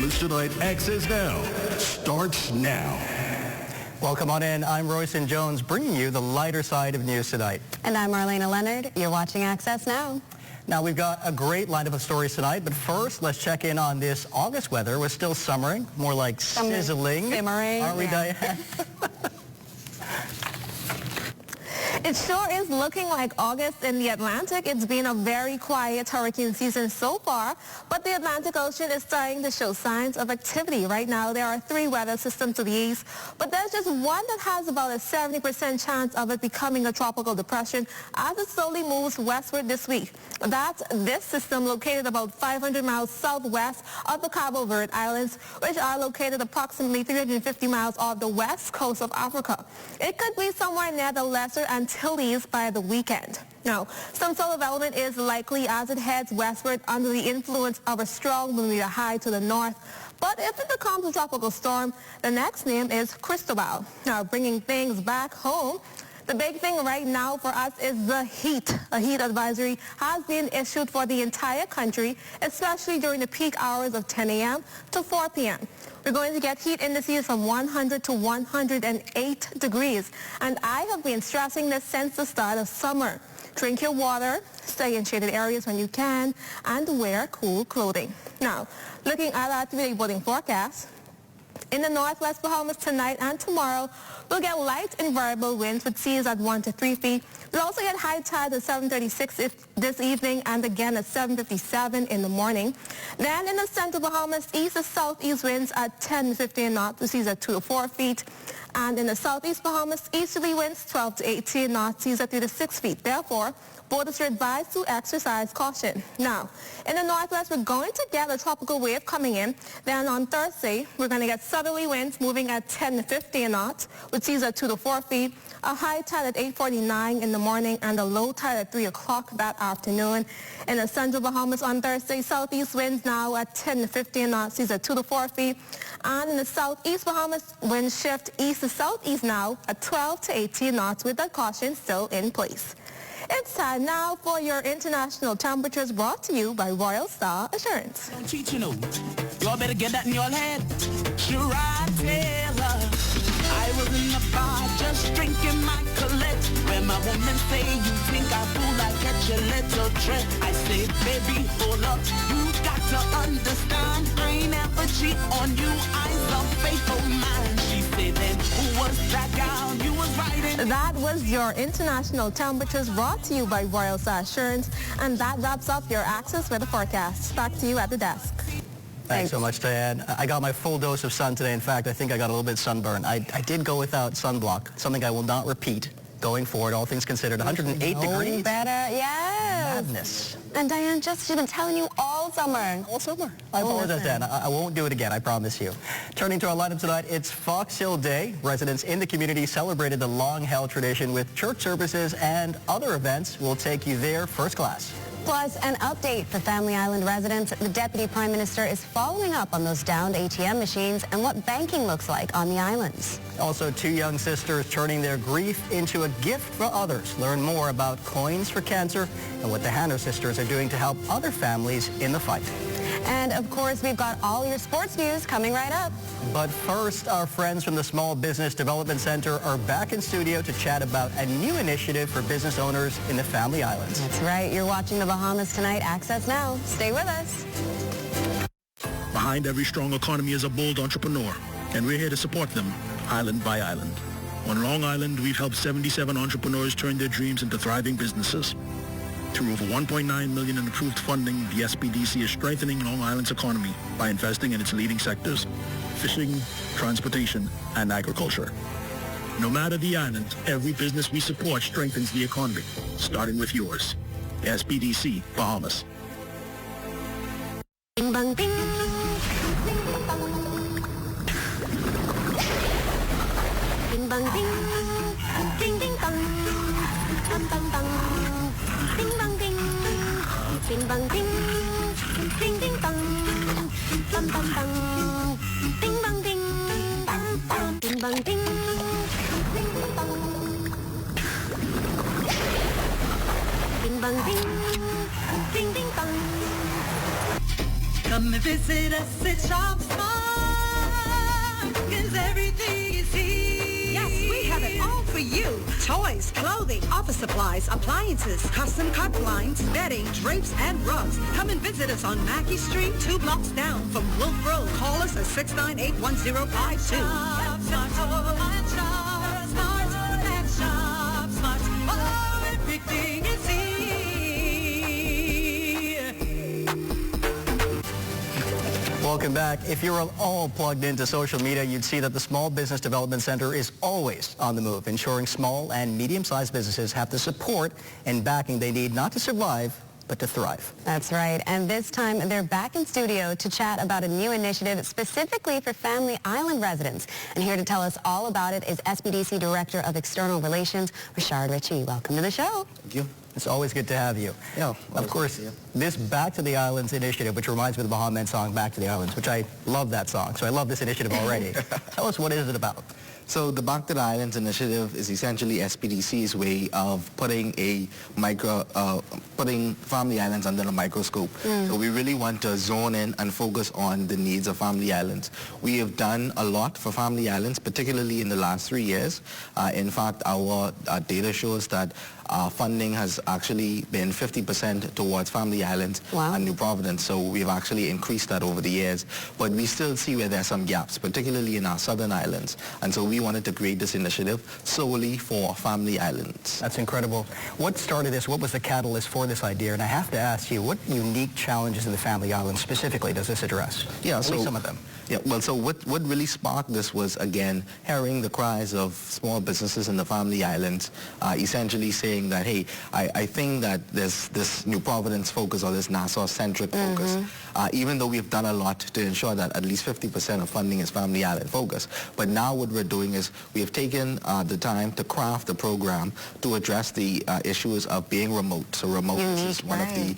News Tonight Access Now starts now. Welcome on in. I'm Royce Jones, bringing you the lighter side of news tonight. And I'm Marlena Leonard. You're watching Access Now. Now, we've got a great lineup of stories tonight, but first, let's check in on this August weather. We're still summering, more like sizzling. Simmering. Aren't we, yeah. Diane? It sure is looking like August in the Atlantic. It's been a very quiet hurricane season so far, but the Atlantic Ocean is starting to show signs of activity. Right now, there are 3 weather systems to the east, but there's just one that has about a 70% chance of it becoming a tropical depression as it slowly moves westward this week. That's this system located about 500 miles southwest of the Cabo Verde Islands, which are located approximately 350 miles off the west coast of Africa. It could be somewhere near the Lesser Antilles by the weekend. Now, some solar development is likely as it heads westward under the influence of a strong Bermuda high to the north. But if it becomes a tropical storm, the next name is Cristobal. Now, bringing things back home, the big thing right now for us is the heat. A heat advisory has been issued for the entire country, especially during the peak hours of 10 a.m. to 4 p.m. We're going to get heat indices from 100 to 108 degrees. And I have been stressing this since the start of summer. Drink your water, stay in shaded areas when you can, and wear cool clothing. Now, looking at our 3-day boating forecast, in the northwest Bahamas tonight and tomorrow, we'll get light and variable winds with seas at 1 to 3 feet. We'll also get high tide at 7:36 this evening and again at 7:57 in the morning. Then in the central Bahamas, east to southeast winds at 10 to 15 knots with seas at 2 to 4 feet. And in the southeast Bahamas, easterly winds 12 to 18 knots, seas at 3 to 6 feet. Therefore, boaters are advised to exercise caution. Now, in the northwest, we're going to get a tropical wave coming in. Then on Thursday, we're going to get southerly winds moving at 10 to 15 knots with seas at 2 to 4 feet, a high tide at 8:49 in the morning and a low tide at 3 o'clock that afternoon. In the central Bahamas on Thursday, southeast winds now at 10 to 15 knots, seas at 2 to 4 feet. And in the southeast Bahamas, wind shift east to southeast now at 12 to 18 knots with that caution still in place. It's time now for your international temperatures brought to you by Royal Star Assurance. Don't cheat, you know. Y'all better get that in your head. Shirai Taylor. I was in the bar just drinking my Colette. When my woman say you think I fool, I catch a little trick. I say, baby, hold up. You got to understand. I ain't ever cheat on you. I'm a faithful man. She said, then who was that gal you was riding? That was your international temperatures brought to you by Royal Star Assurance. And that wraps up your Access Weather Forecast. Back to you at the desk. Thanks so much, Diane. I got my full dose of sun today. In fact, I think I got a little bit sunburned. I did go without sunblock, something I will not repeat going forward, all things considered. 108 degrees. Better, yes. Madness. And Diane, she's been telling you all summer. All summer. I apologize, Dan. I won't do it again, I promise you. Turning to our lineup tonight, it's Fox Hill Day. Residents in the community celebrated the long-held tradition with church services and other events. We'll take you there first class. Plus, an update for Family Island residents. The Deputy Prime Minister is following up on those downed ATM machines and what banking looks like on the islands. Also, 2 young sisters turning their grief into a gift for others. Learn more about Coins for Cancer and what the Hanner sisters are doing to help other families in the fight. And, of course, we've got all your sports news coming right up. But first, our friends from the Small Business Development Center are back in studio to chat about a new initiative for business owners in the Family Islands. That's right. You're watching the Bahamas Tonight. Access Now. Stay with us. Behind every strong economy is a bold entrepreneur, and we're here to support them, island by island. On Long Island, we've helped 77 entrepreneurs turn their dreams into thriving businesses. Through over $1.9 million in approved funding, the SBDC is strengthening Long Island's economy by investing in its leading sectors: fishing, transportation, and agriculture. No matter the island, every business we support strengthens the economy, starting with yours. SBDC, Bahamas. Bing bang bing. Bing bang bing. Ding ding dong. Bang bang bang. Bing bang bing. Bing bang bing. Ding ding dong. Bang bang bang. Bing bang bing. Bang bang. Bing bang bing. Ding ding dong. Bing bang bing. Ding ding dong. Come and visit us at Shop Smart, 'cause everything is here. Yes, we have it all for you. Toys, clothing, office supplies, appliances, custom cut blinds, bedding, drapes, and rugs. Come and visit us on Mackey Street, 2 blocks down from Wolf Road. Call us at 698-1052. Shop Smart, at Shop Smart, oh, everything is here. Welcome back. If you're all plugged into social media, you'd see that the Small Business Development Center is always on the move, ensuring small and medium-sized businesses have the support and backing they need not to survive, but to thrive. That's right. And this time, they're back in studio to chat about a new initiative specifically for Family Island residents. And here to tell us all about it is SBDC Director of External Relations, Rashard Ritchie. Welcome to the show. Thank you. It's always good to have you. Yeah, of course, this Back to the Islands initiative, which reminds me of the Bahamas song, Back to the Islands, which I love that song. So I love this initiative already. Tell us, what is it about? So the Back to the Islands initiative is essentially SPDC's way of putting putting Family Islands under a microscope. So we really want to zone in and focus on the needs of Family Islands. We have done a lot for Family Islands, particularly in the last 3 years. In fact, our data shows that funding has actually been 50% towards Family Islands and New Providence. So we've actually increased that over the years. But we still see where there are some gaps, particularly in our southern islands. And so we wanted to create this initiative solely for Family Islands. That's incredible. What started this? What was the catalyst for this idea? And I have to ask you, what unique challenges in the Family Islands specifically does this address? Yeah, so some of them. Yeah, well, so what really sparked this was, again, hearing the cries of small businesses in the Family Islands, essentially saying that, hey, I think that there's this New Providence focus or this Nassau-centric focus, even though we've done a lot to ensure that at least 50% of funding is Family Island focus. But now what we're doing is we have taken the time to craft a program to address the issues of being remote. So remoteness is one of the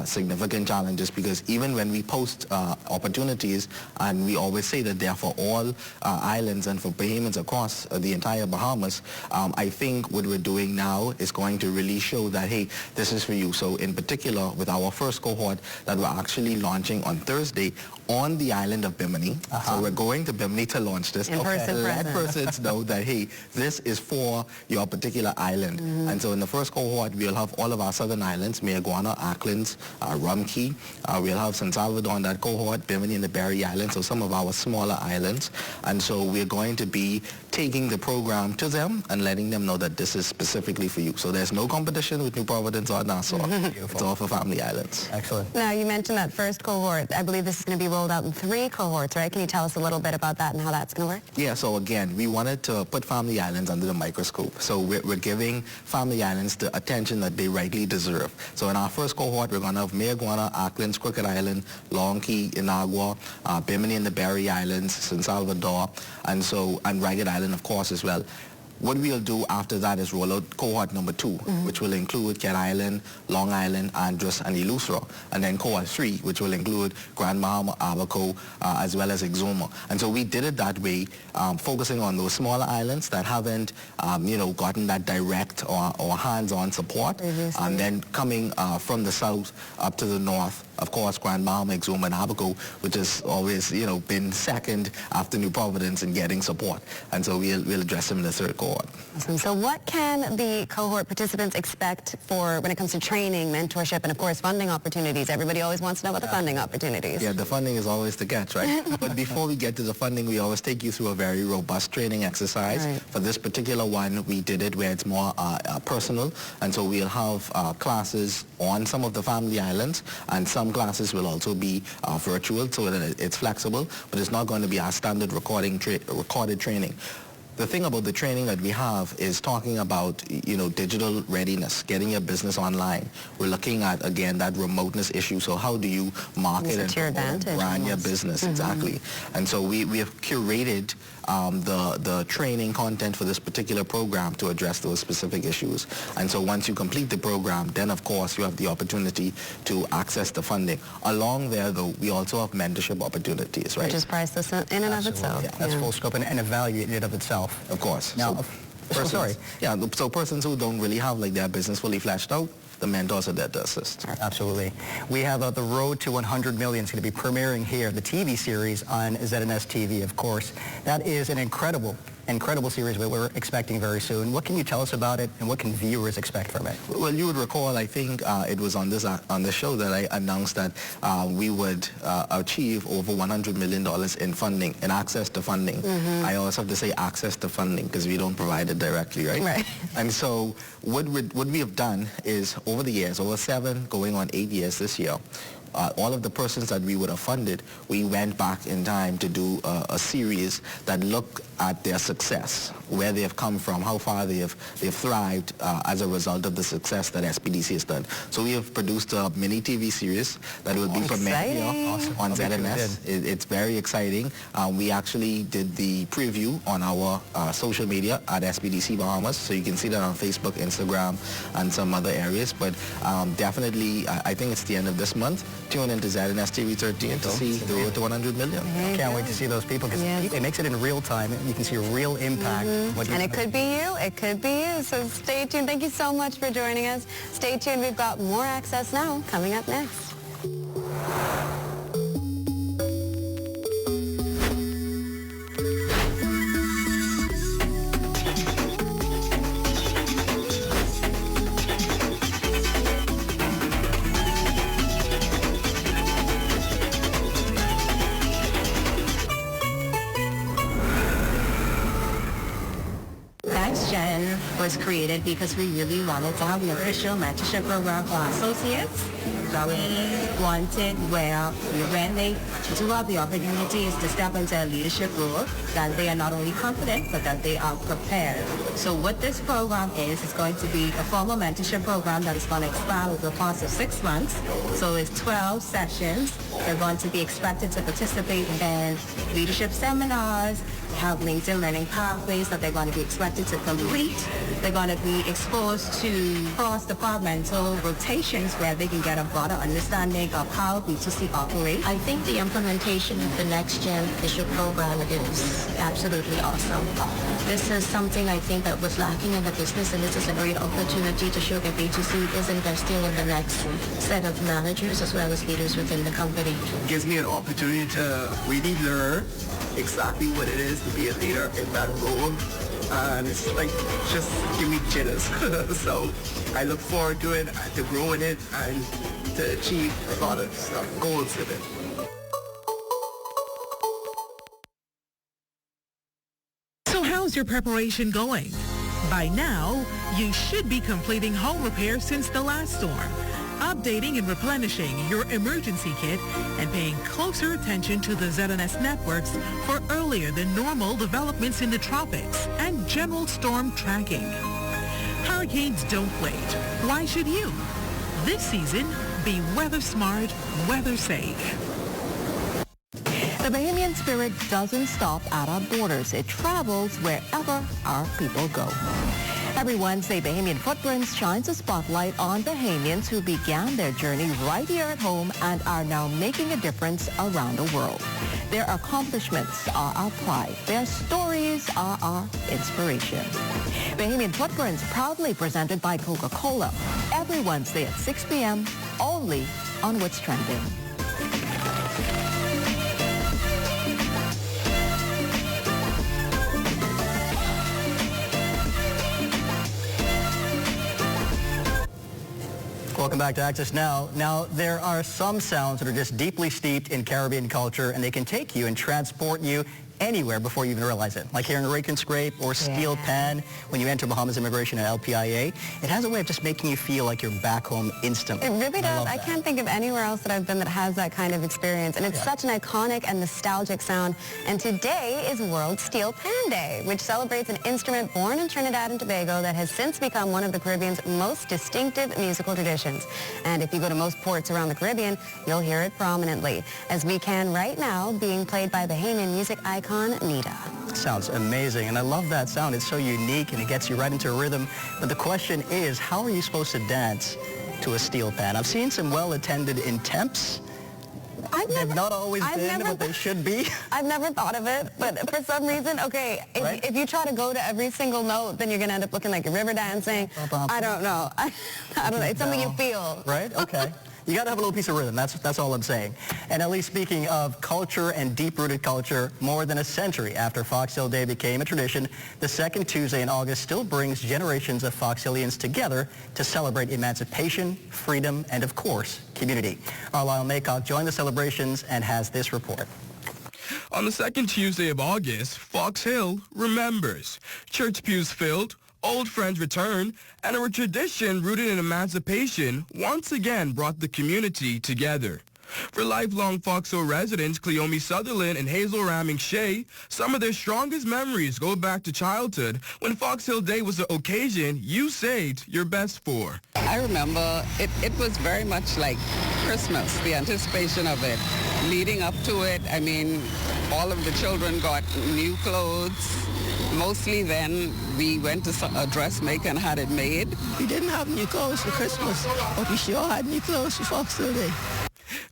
significant challenges, because even when we post opportunities, and we always say that they are for all islands and for Bahamians across the entire Bahamas, I think what we're doing now is going to really show that, hey, this is for you. So in particular, with our first cohort that we're actually launching on Thursday on the island of Bimini. So we're going to Bimini to launch this. Let persons know that, hey, this is for your particular island. And so in the first cohort, we'll have all of our southern islands, Mayaguana, Acklins, Rumkey. We'll have San Salvador on that cohort, Bimini and the Berry Islands, so some of our smaller islands. And so we're going to be taking the program to them and letting them know that this is specifically for you. So there's no competition with New Providence or Nassau. It's all for Family Islands. Excellent. Now, you mentioned that first cohort. I believe this is going to be rolled out in 3 cohorts, right? Can you tell us a little bit about that and how that's going to work? Yeah, so again, we wanted to put Family Islands under the microscope. So we're giving Family Islands the attention that they rightly deserve. So in our first cohort, we're going to have Mayaguana, Acklins, Crooked Island, Long Key, Inagua, Bimini and the Berry Islands, San Salvador, and Ragged Island, of course, as well. What we'll do after that is roll out cohort number 2, which will include Cat Island, Long Island, Andros, and Ilusro. And then cohort 3, which will include Grand Bahama, Abaco, as well as Exuma. And so we did it that way, focusing on those smaller islands that haven't, gotten that direct or hands-on support. And then coming from the south up to the north, of course, Grand Bahama, Exuma, and Abaco, which has always, been second after New Providence in getting support. And so we'll address them in the third cohort. Awesome. So what can the cohort participants expect for when it comes to training, mentorship, and of course funding opportunities? Everybody always wants to know about the funding opportunities. Yeah, the funding is always the catch, right? But before we get to the funding, we always take you through a very robust training exercise. Right. For this particular one, we did it where it's more personal, and so we'll have classes on some of the Family Islands, and some classes will also be virtual, so that it's flexible, but it's not going to be our standard recorded training. The thing about the training that we have is talking about, digital readiness, getting your business online. We're looking at, again, that remoteness issue. So how do you market and brand your business? Exactly. And so we have curated the training content for this particular program to address those specific issues. And so once you complete the program, then of course you have the opportunity to access the funding. Along there, though, we also have mentorship opportunities, right? Which is priceless in and of itself. Yeah. That's full scope and evaluated in and of itself. Of course. Now, so persons who don't really have their business fully fleshed out, the mentors are there to assist. Absolutely. We have The Road to 100 Million. It's going to be premiering here, the TV series on ZNS TV, of course. That is an incredible series that we're expecting very soon. What can you tell us about it, and what can viewers expect from it? Well, you would recall, I think it was on this show that I announced that we would achieve over $100 million in funding, in access to funding. I also have to say access to funding because we don't provide it directly, right? Right. And so what we have done is over the years, over 7 going on 8 years this year, all of the persons that we would have funded, we went back in time to do a series that looked at their success, where they have come from, how far they've thrived as a result of the success that SPDC has done. So we have produced a mini TV series that will be premiered here on ZNS. It's very exciting. We actually did the preview on our social media at SPDC Bahamas, so you can see that on Facebook, Instagram, and some other areas. But definitely, I think it's the end of this month. Tune into ZNS TV 13 to see The Road to 100 Million. Can't wait to see those people because it makes it in real time. You can see a real impact. And it could be you. It could be you. So stay tuned. Thank you so much for joining us. Stay tuned. We've got more Access Now coming up next. NextGen was created because we really wanted to have an official mentorship program for our associates. So we wanted where when they do have the opportunities to step into a leadership role, that they are not only confident, but that they are prepared. So what this program is going to be a formal mentorship program that is going to expand over the course of 6 months. So it's 12 sessions. They're going to be expected to participate in leadership seminars, have LinkedIn learning pathways that they're going to be expected to complete. They're going to be exposed to cross-departmental rotations where they can get a broader understanding of how B2C operates. I think the implementation of the NextGen leadership program is absolutely awesome. This is something I think that was lacking in the business, and this is a great opportunity to show that B2C is investing in the next set of managers as well as leaders within the company. It gives me an opportunity to really learn exactly what it is to be a leader in that role, and it's like just give me jitters. So I look forward to it, to grow in it, and to achieve a lot of goals with it. So how's your preparation going? By now, you should be completing home repairs since the last storm, updating and replenishing your emergency kit, and paying closer attention to the ZNS networks for earlier than normal developments in the tropics and general storm tracking. Hurricanes don't wait. Why should you? This season, be weather smart, weather safe. The Bahamian spirit doesn't stop at our borders. It travels wherever our people go. Every Wednesday, Bahamian Footprints shines a spotlight on Bahamians who began their journey right here at home and are now making a difference around the world. Their accomplishments are our pride. Their stories are our inspiration. Bahamian Footprints, proudly presented by Coca-Cola, every Wednesday at 6 p.m., only on What's Trending. Welcome back to Access Now. Now, there are some sounds that are just deeply steeped in Caribbean culture, and they can take you and transport you anywhere before you even realize it. Like hearing a rake and scrape or steel pan when you enter Bahamas Immigration at LPIA. It has a way of just making you feel like you're back home instantly. It really does. I can't think of anywhere else that I've been that has that kind of experience. And it's such an iconic and nostalgic sound. And today is World Steel Pan Day, which celebrates an instrument born in Trinidad and Tobago that has since become one of the Caribbean's most distinctive musical traditions. And if you go to most ports around the Caribbean, you'll hear it prominently, as we can right now, being played by Bahamian music icon Nita. Sounds amazing, and I love that sound. It's so unique, and it gets you right into a rhythm. But the question is, how are you supposed to dance to a steel pan? I've seen some well-attended in temps, They've not always been what they should be. I've never thought of it, but for some reason, okay, if you try to go to every single note, then you're going to end up looking like you're river dancing. I don't know. I don't know. It's something you feel. Right? Okay. You got to have a little piece of rhythm. That's all I'm saying. And at least speaking of culture and deep-rooted culture, more than a century after Fox Hill Day became a tradition, the second Tuesday in August still brings generations of Fox Hillians together to celebrate emancipation, freedom, and of course, community. Our Lyle Maycock joined the celebrations and has this report. On the second Tuesday of August, Fox Hill remembers. Church pews filled, old friends return, and a tradition rooted in emancipation once again brought the community together. For lifelong Fox Hill residents Cleomi Sutherland and Hazel Ramming Shea, some of their strongest memories go back to childhood when Fox Hill Day was the occasion you saved your best for. I remember it was very much like Christmas, the anticipation of it. Leading up to it, I mean, all of the children got new clothes. Mostly then we went to a dressmaker and had it made. We didn't have new clothes for Christmas, but we sure had new clothes for Fox Hill Day.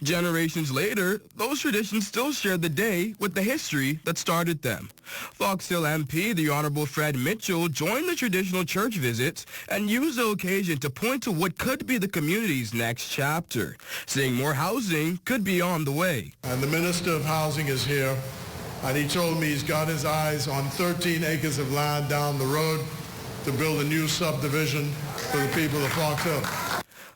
Generations later, those traditions still share the day with the history that started them. Fox Hill MP, the Honorable Fred Mitchell, joined the traditional church visits and used the occasion to point to what could be the community's next chapter, saying more housing could be on the way. And the Minister of Housing is here, and he told me he's got his eyes on 13 acres of land down the road to build a new subdivision for the people of Fox Hill.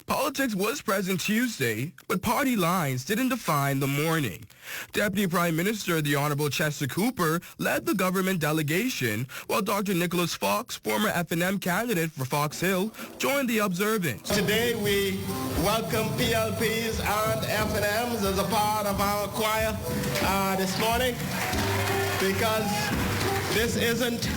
Politics was present Tuesday, but party lines didn't define the morning. Deputy Prime Minister, the Honorable Chester Cooper, led the government delegation, while Dr. Nicholas Fox, former F&M candidate for Fox Hill, joined the observance. Today we welcome PLPs and F&Ms as a part of our choir this morning, because this isn't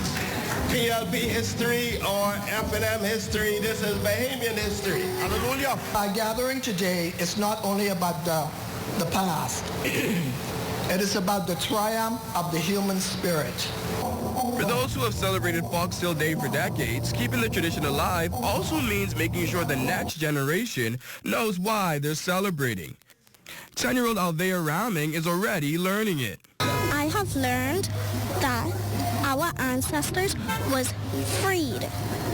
PLP history or F&M history. This is Bahamian history. Hallelujah. Our gathering today is not only about the past. It is about the triumph of the human spirit. For those who have celebrated Fox Hill Day for decades, keeping the tradition alive also means making sure the next generation knows why they're celebrating. 10-year-old Alvea Ramming is already learning it. I have learned that our ancestors was freed,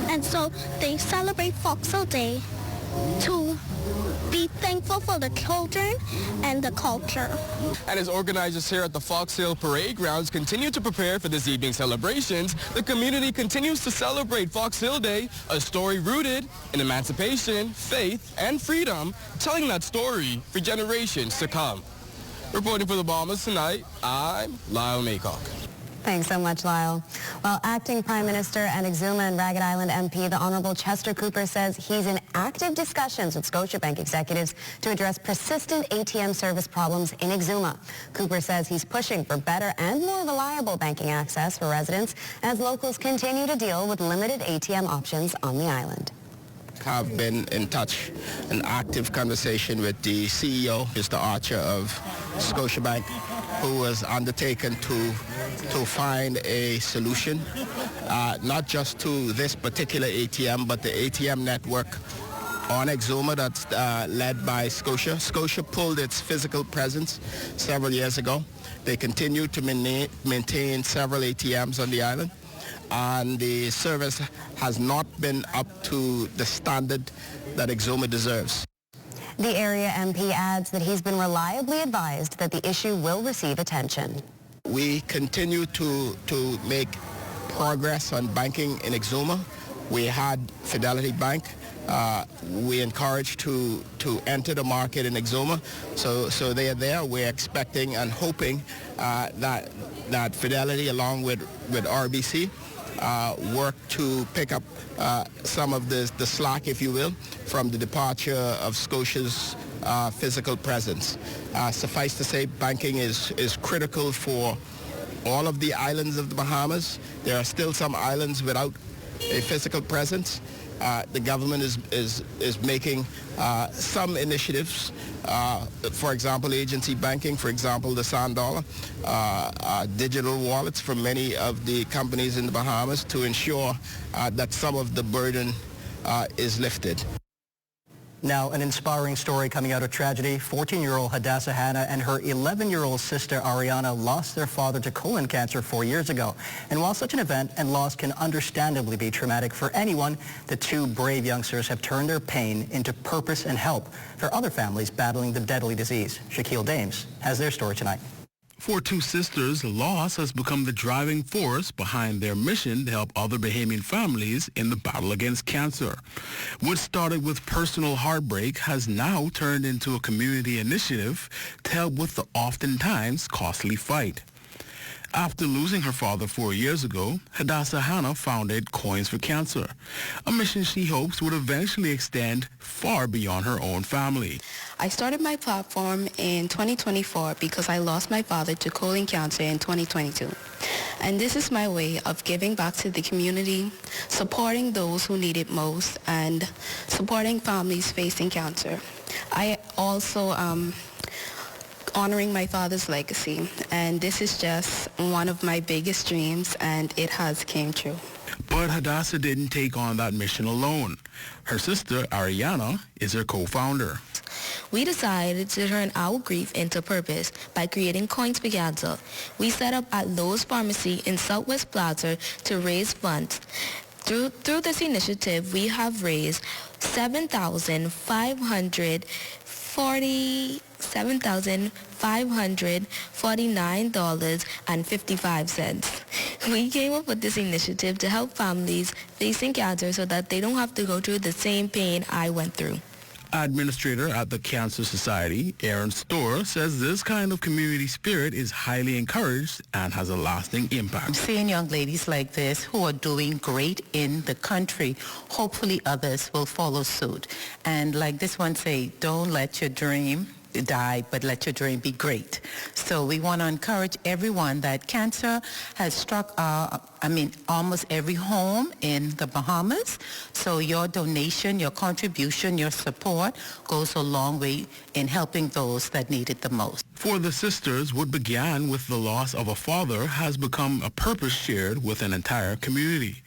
and so they celebrate Fox Hill Day to be thankful for the children and the culture. And as organizers here at the Fox Hill Parade Grounds continue to prepare for this evening's celebrations, the community continues to celebrate Fox Hill Day, a story rooted in emancipation, faith, and freedom, telling that story for generations to come. Reporting for the Bahamas tonight, I'm Lyle Maycock. Thanks so much, Lyle. Well, Acting Prime Minister and Exuma and Ragged Island MP, the Honorable Chester Cooper, says he's in active discussions with Scotiabank executives to address persistent ATM service problems in Exuma. Cooper says he's pushing for better and more reliable banking access for residents as locals continue to deal with limited ATM options on the island. Have been in touch, an active conversation with the CEO, Mr. Archer of Scotiabank, who has undertaken to find a solution, not just to this particular ATM, but the ATM network on Exuma that's led by Scotia. Scotia pulled its physical presence several years ago. They continue to maintain several ATMs on the island, and the service has not been up to the standard that Exuma deserves. The area MP adds that he's been reliably advised that the issue will receive attention. We continue to make progress on banking in Exuma. We had Fidelity Bank. We encouraged to enter the market in Exuma. So they are there. We're expecting and hoping that Fidelity, along with RBC, work to pick up some of the slack, if you will, from the departure of Scotia's physical presence. Suffice to say, banking is critical for all of the islands of the Bahamas. There are still some islands without a physical presence. The government is making some initiatives, for example, agency banking, for example, the Sand Dollar, digital wallets from many of the companies in the Bahamas to ensure that some of the burden is lifted. Now, an inspiring story coming out of tragedy. 14-year-old Hadassah Hannah and her 11-year-old sister Ariana lost their father to colon cancer 4 years ago. And while such an event and loss can understandably be traumatic for anyone, the two brave youngsters have turned their pain into purpose and help for other families battling the deadly disease. Shaquille Dames has their story tonight. For two sisters, loss has become the driving force behind their mission to help other Bahamian families in the battle against cancer. What started with personal heartbreak has now turned into a community initiative to help with the oftentimes costly fight. After losing her father 4 years ago, Hadassah Hannah founded Coins for Cancer, a mission she hopes would eventually extend far beyond her own family. I started my platform in 2024 because I lost my father to colon cancer in 2022. And this is my way of giving back to the community, supporting those who need it most, and supporting families facing cancer. I also honoring my father's legacy, and this is just one of my biggest dreams, and it has came true. But Hadassah didn't take on that mission alone. Her sister, Ariana, is her co-founder. We decided to turn our grief into purpose by creating Coins for Cancer. We set up at Lowe's Pharmacy in Southwest Plaza to raise funds. Through this initiative, we have raised $7,549.55. We came up with this initiative to help families facing cancer so that they don't have to go through the same pain I went through. Administrator at the Cancer Society, Aaron Storr, says this kind of community spirit is highly encouraged and has a lasting impact. Seeing young ladies like this who are doing great in the country, hopefully others will follow suit. And like this one say, don't let your dream die, but let your dream be great. So we want to encourage everyone that cancer has struck, almost every home in the Bahamas. So your donation, your contribution, your support goes a long way in helping those that need it the most. For the sisters, what began with the loss of a father has become a purpose shared with an entire community.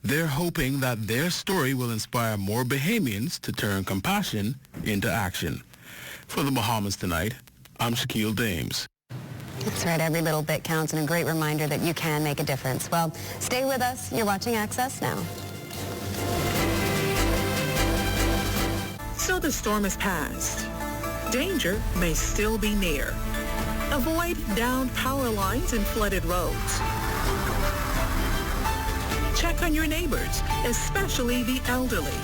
They're hoping that their story will inspire more Bahamians to turn compassion into action. For the Bahamas Tonight, I'm Shaquille Dames. That's right. Every little bit counts, and a great reminder that you can make a difference. Well, stay with us. You're watching Access Now. So the storm has passed. Danger may still be near. Avoid downed power lines and flooded roads. Check on your neighbors, especially the elderly.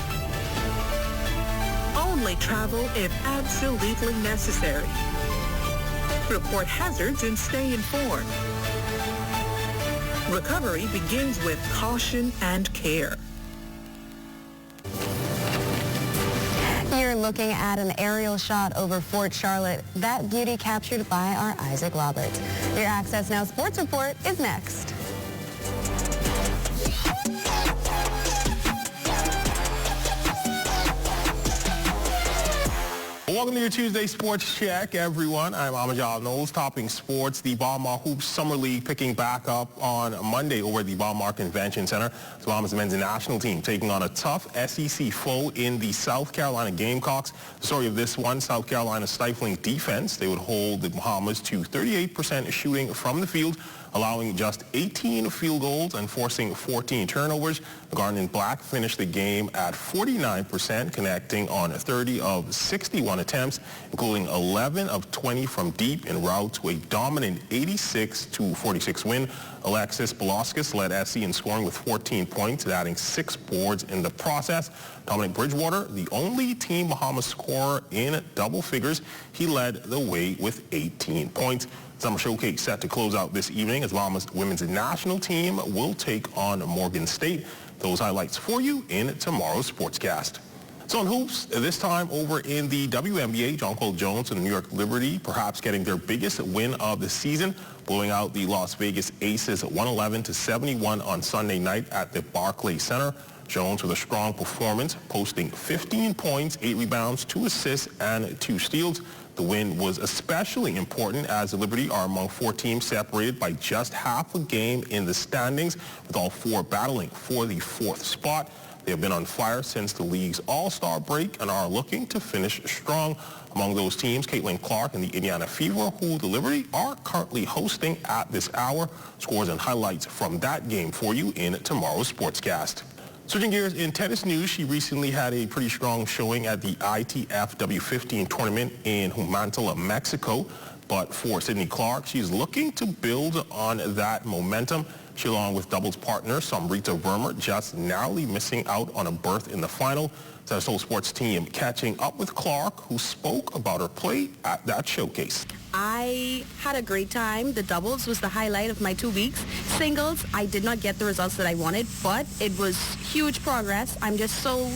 Only travel if absolutely necessary. Report hazards and stay informed. Recovery begins with caution and care. You're looking at an aerial shot over Fort Charlotte. That beauty captured by our Isaac Roberts. Your Access Now Sports Report is next. Welcome to your Tuesday Sports Check, everyone. I'm Amajal Knowles, topping sports. The Bahamas Hoops Summer League picking back up on Monday over at the Bahamas Convention Center. The Bahamas men's national team taking on a tough SEC foe in the South Carolina Gamecocks. The story of this one, South Carolina's stifling defense. They would hold the Bahamas to 38% shooting from the field, allowing just 18 field goals and forcing 14 turnovers. The Garnet Black finished the game at 49%, connecting on 30 of 61 attempts, including 11 of 20 from deep en route to a dominant 86-46 win. Alexis Belauskas led SC in scoring with 14 points, adding 6 boards in the process. Dominic Bridgewater, the only Team Bahamas scorer in double figures, he led the way with 18 points. Summer Showcase set to close out this evening as Bahamas women's national team will take on Morgan State. Those highlights for you in tomorrow's Sportscast. So in hoops, this time over in the WNBA, John Paul Jones and the New York Liberty perhaps getting their biggest win of the season, blowing out the Las Vegas Aces 111-71 on Sunday night at the Barclays Center. Jones with a strong performance, posting 15 points, 8 rebounds, 2 assists, and 2 steals. The win was especially important as the Liberty are among 4 teams separated by just half a game in the standings, with all 4 battling for the 4th spot. They have been on fire since the league's All-Star break and are looking to finish strong. Among those teams, Caitlin Clark and the Indiana Fever, who the Liberty are currently hosting at this hour. Scores and highlights from that game for you in tomorrow's Sportscast. Switching gears in tennis news, she recently had a pretty strong showing at the ITF W15 tournament in Humantla, Mexico. But for Sydney Clark, she's looking to build on that momentum. She, along with doubles partner Samrita Verma, just narrowly missing out on a berth in the final. The Soul Sports team catching up with Clark, who spoke about her play at that showcase. I had a great time. The doubles was the highlight of my 2 weeks. Singles, I did not get the results that I wanted, but it was huge progress. I'm just so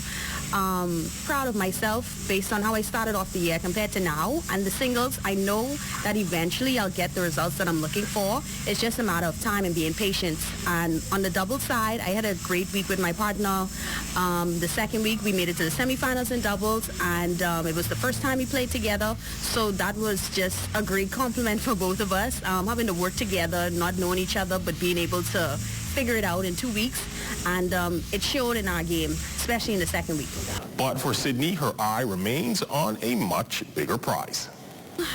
proud of myself based on how I started off the year compared to now. And the singles, I know that eventually I'll get the results that I'm looking for. It's just a matter of time and being patient. And on the doubles side, I had a great week with my partner. The second week, we made it to the semifinals in doubles, and it was the first time we played together. So that was just a great compliment for both of us, having to work together, not knowing each other, but being able to figure it out in 2 weeks. And it showed in our game, especially in the second week. But for Sydney, her eye remains on a much bigger prize.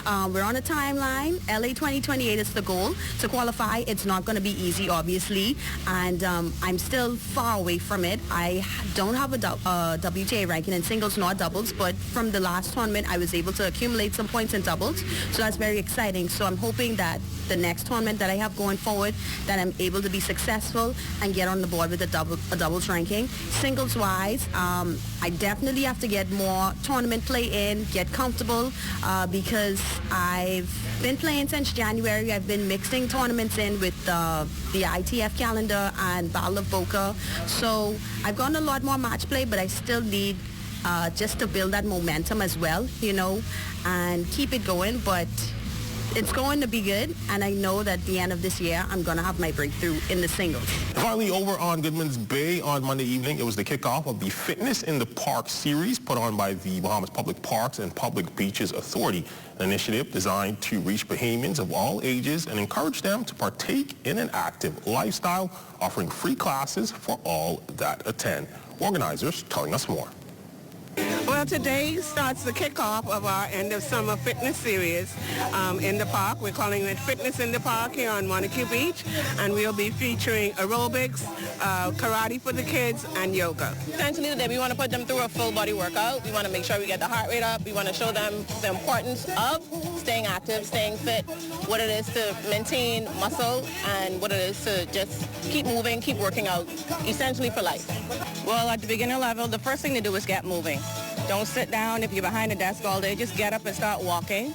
We're on a timeline. LA 2028 is the goal to qualify. It's not going to be easy, obviously, and I'm still far away from it. I don't have a WTA ranking in singles nor doubles, but from the last tournament, I was able to accumulate some points in doubles, so that's very exciting. So I'm hoping that the next tournament that I have going forward, that I'm able to be successful and get on the board with a doubles ranking. Singles-wise, I definitely have to get more tournament play in, get comfortable, because I've been playing since January. I've been mixing tournaments in with the ITF calendar and Battle of Boca. So I've gotten a lot more match play, but I still need just to build that momentum as well, you know, and keep it going. But it's going to be good, and I know that at the end of this year, I'm going to have my breakthrough in the singles. Finally, over on Goodman's Bay on Monday evening, it was the kickoff of the Fitness in the Park series put on by the Bahamas Public Parks and Public Beaches Authority, an initiative designed to reach Bahamians of all ages and encourage them to partake in an active lifestyle, offering free classes for all that attend. Organizers telling us more. Well, today starts the kickoff of our end of summer fitness series in the park. We're calling it Fitness in the Park here on Montague Beach, and we'll be featuring aerobics, karate for the kids, and yoga. Essentially today we want to put them through a full body workout. We want to make sure we get the heart rate up. We want to show them the importance of staying active, staying fit, what it is to maintain muscle, and what it is to just keep moving, keep working out, essentially for life. Well, at the beginner level, the first thing to do is get moving. Don't sit down if you're behind a desk all day. Just get up and start walking.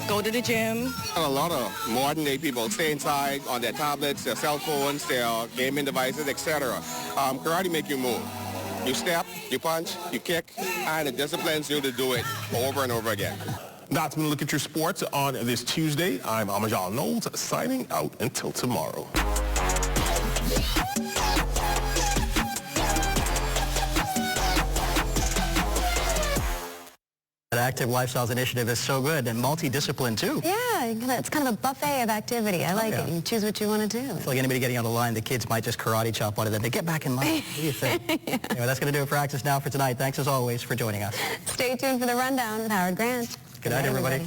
Go to the gym. A lot of modern day people stay inside on their tablets, their cell phones, their gaming devices, etc. Karate make you move. You step, you punch, you kick, and it disciplines you to do it over and over again. That's been a look at your sports on this Tuesday. I'm Amajal Knowles, signing out until tomorrow. That Active Lifestyles initiative is so good and multidisciplined too. Yeah, it's kind of a buffet of activity. I like it. You choose what you want to do. I feel like anybody getting on the line, the kids might just karate chop one of them. They get back in line. What do you think? Anyway, that's going to do it for Access Now for tonight. Thanks as always for joining us. Stay tuned for the rundown with Howard Grant. Good night, everybody.